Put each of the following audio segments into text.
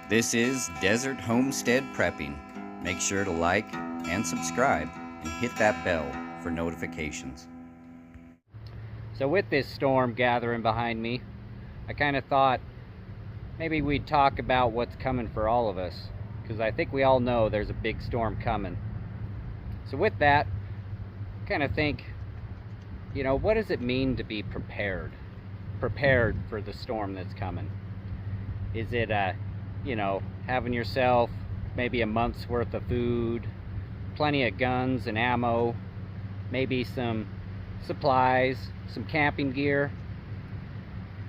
This is Desert Homestead Prepping. Make sure to like and subscribe and hit that bell for notifications. So with this storm gathering behind me, I kind of thought maybe we'd talk about what's coming for all of us, because I think we all know there's a big storm coming. So with that, I kind of think, what does it mean to be prepared? Prepared for the storm that's coming. Is it, having yourself maybe a month's worth of food, plenty of guns and ammo, maybe some supplies, some camping gear?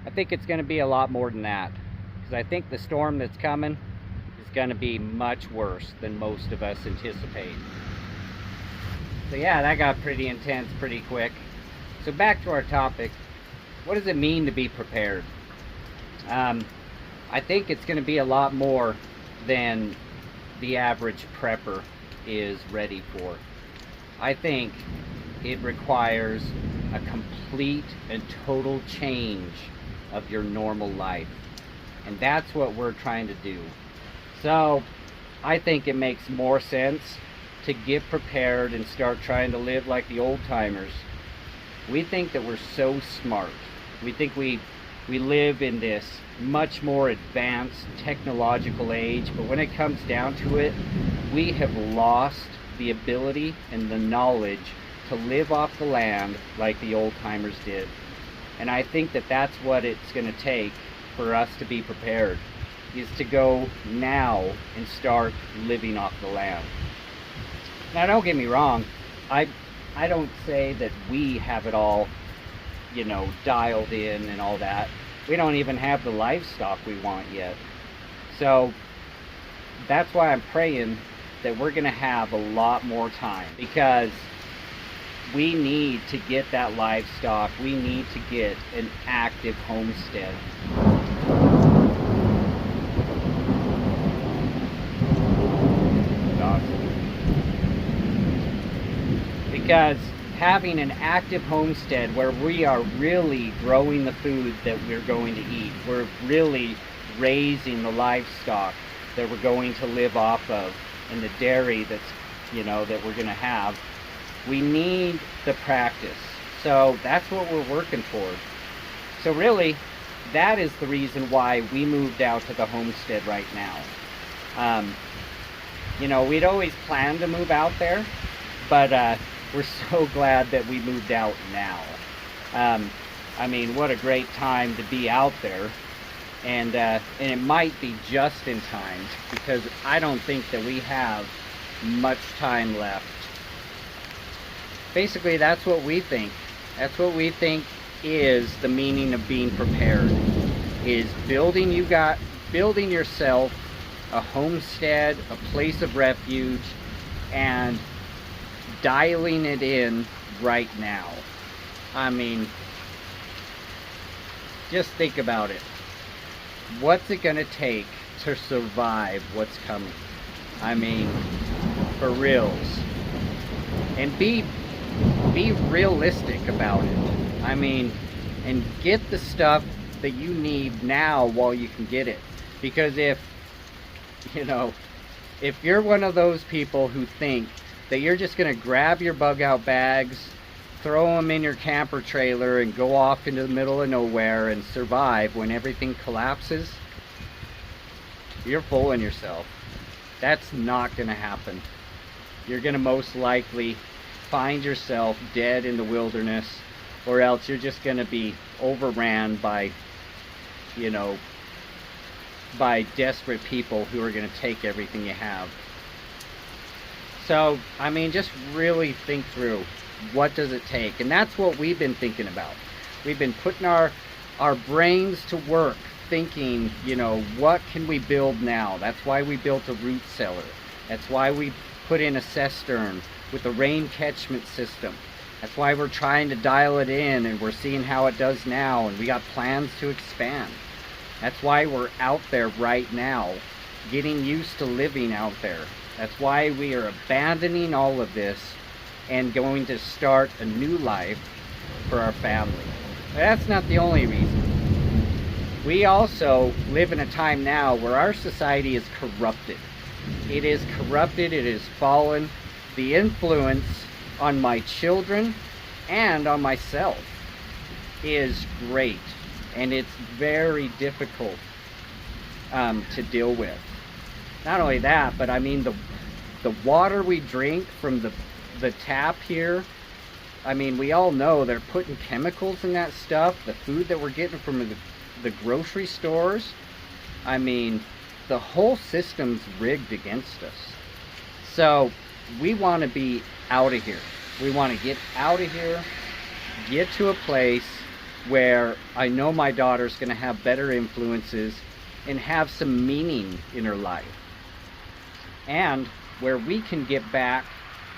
I think it's going to be a lot more than that, because I think the storm that's coming is going to be much worse than most of us anticipate. So yeah, that got pretty intense pretty quick. So back to our topic. What does it mean to be prepared? I think it's going to be a lot more than the average prepper is ready for. I think it requires a complete and total change of your normal life. And that's what we're trying to do. So I think it makes more sense to get prepared and start trying to live like the old timers. We think that we're so smart. We think we live in this much more advanced technological age, but when it comes down to it, we have lost the ability and the knowledge to live off the land like the old timers did. And I think that that's what it's going to take for us to be prepared, is to go now and start living off the land. Now don't get me wrong, I don't say that we have it all dialed in and all that. We don't even have the livestock we want yet. So that's why I'm praying that we're going to have a lot more time, because we need to get that livestock. We need to get an active homestead. Because having an active homestead where we are really growing the food that we're going to eat, we're really raising the livestock that we're going to live off of, and the dairy that's that we're going to have, we need the practice. So that's what we're working toward. So really, that is the reason why we moved out to the homestead right now. We'd always planned to move out there, but we're so glad that we moved out now. What a great time to be out there. And it might be just in time, because I don't think that we have much time left. Basically, that's what we think. That's what we think is the meaning of being prepared, is building yourself a homestead, a place of refuge, and dialing it in right now. Just think about it. What's it gonna take to survive what's coming? For reals. And be realistic about it. And get the stuff that you need now while you can get it. Because if you're one of those people who think that you're just going to grab your bug out bags, throw them in your camper trailer, and go off into the middle of nowhere and survive when everything collapses, you're fooling yourself. That's not going to happen. You're going to most likely find yourself dead in the wilderness, or else you're just going to be overran by desperate people who are going to take everything you have. So, just really think through, what does it take? And that's what we've been thinking about. We've been putting our brains to work, thinking, what can we build now? That's why we built a root cellar. That's why we put in a cistern with a rain catchment system. That's why we're trying to dial it in, and we're seeing how it does now, and we got plans to expand. That's why we're out there right now, getting used to living out there. That's why we are abandoning all of this and going to start a new life for our family. But that's not the only reason. we also live in a time now where our society is corrupted. It is corrupted, it is fallen. The influence on my children and on myself is great, and it's very difficult to deal with. Not only that, but I mean the water we drink from the tap here, I mean, we all know they're putting chemicals in that stuff. The food that we're getting from the grocery stores, I mean, the whole system's rigged against us. So we want to be out of here. We want to get out of here, get to a place where I know my daughter's going to have better influences and have some meaning in her life. And where we can get back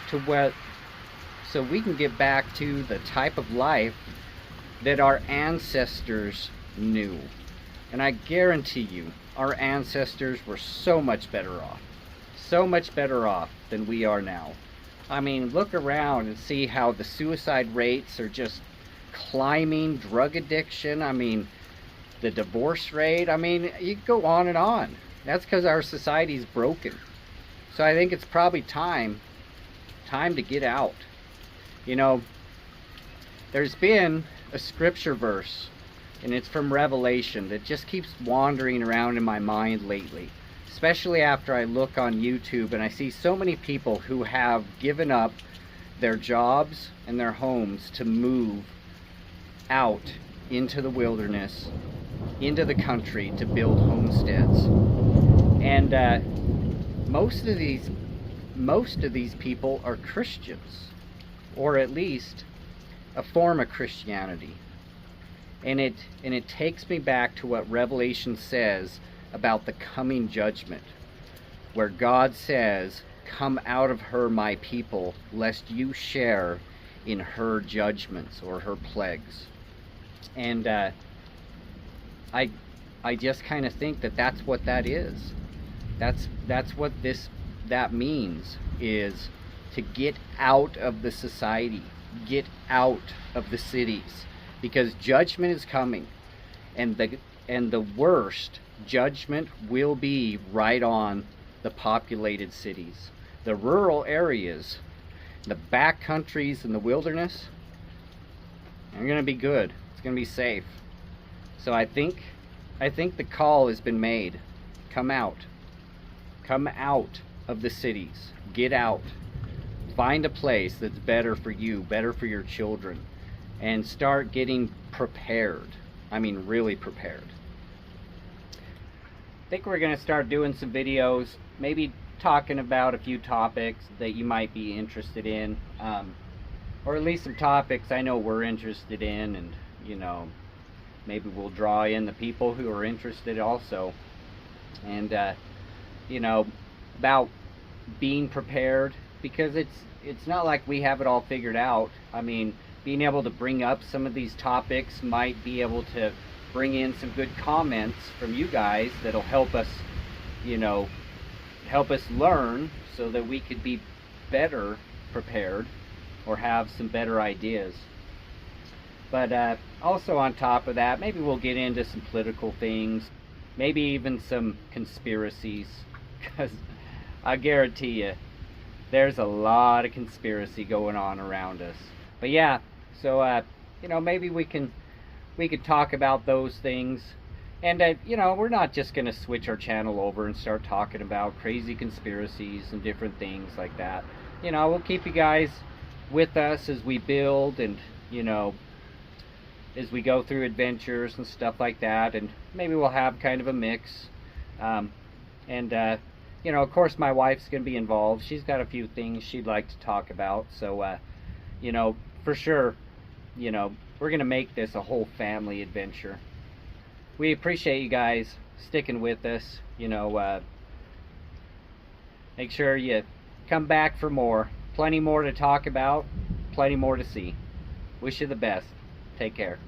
to the type of life that our ancestors knew. And I guarantee you, our ancestors were so much better off than we are now. I mean, look around and see how the suicide rates are just climbing, drug addiction, I mean, the divorce rate, I mean, you go on and on. That's because our society's broken. So I think it's probably time to get out. You know, there's been a scripture verse, and it's from Revelation, that just keeps wandering around in my mind lately, especially after I look on YouTube and I see so many people who have given up their jobs and their homes to move out into the wilderness, into the country, to build homesteads. And most of these people are Christians, or at least a form of Christianity. And it takes me back to what Revelation says about the coming judgment, where God says, "Come out of her, my people, lest you share in her judgments," or her plagues. And I just kind of think that that's what that is. That's what that means, is to get out of the society, get out of the cities, because judgment is coming, and the worst judgment will be right on the populated cities. The rural areas, the back countries and the wilderness, are going to be good. It's going to be safe. So I think the call has been made. Come out of the cities, get out, find a place that's better for you, better for your children, and start getting prepared. I mean, really prepared. I think we're going to start doing some videos, maybe talking about a few topics that you might be interested in, or at least some topics I know we're interested in, and you know, maybe we'll draw in the people who are interested also. And you know, about being prepared, because it's not like we have it all figured out. I mean, being able to bring up some of these topics might be able to bring in some good comments from you guys that'll help us, you know, help us learn so that we could be better prepared or have some better ideas. But also on top of that, maybe we'll get into some political things, maybe even some conspiracies, because I guarantee you there's a lot of conspiracy going on around us. But yeah, so you know, maybe we could talk about those things. And you know, we're not just going to switch our channel over and start talking about crazy conspiracies and different things like that. You know, we'll keep you guys with us as we build, and you know, as we go through adventures and stuff like that. And maybe we'll have kind of a mix. You know, of course my wife's going to be involved. She's got a few things she'd like to talk about. So you know, for sure, you know, we're going to make this a whole family adventure. We appreciate you guys sticking with us. You know, make sure you come back for more. Plenty more to talk about, plenty more to see. Wish you the best. Take care.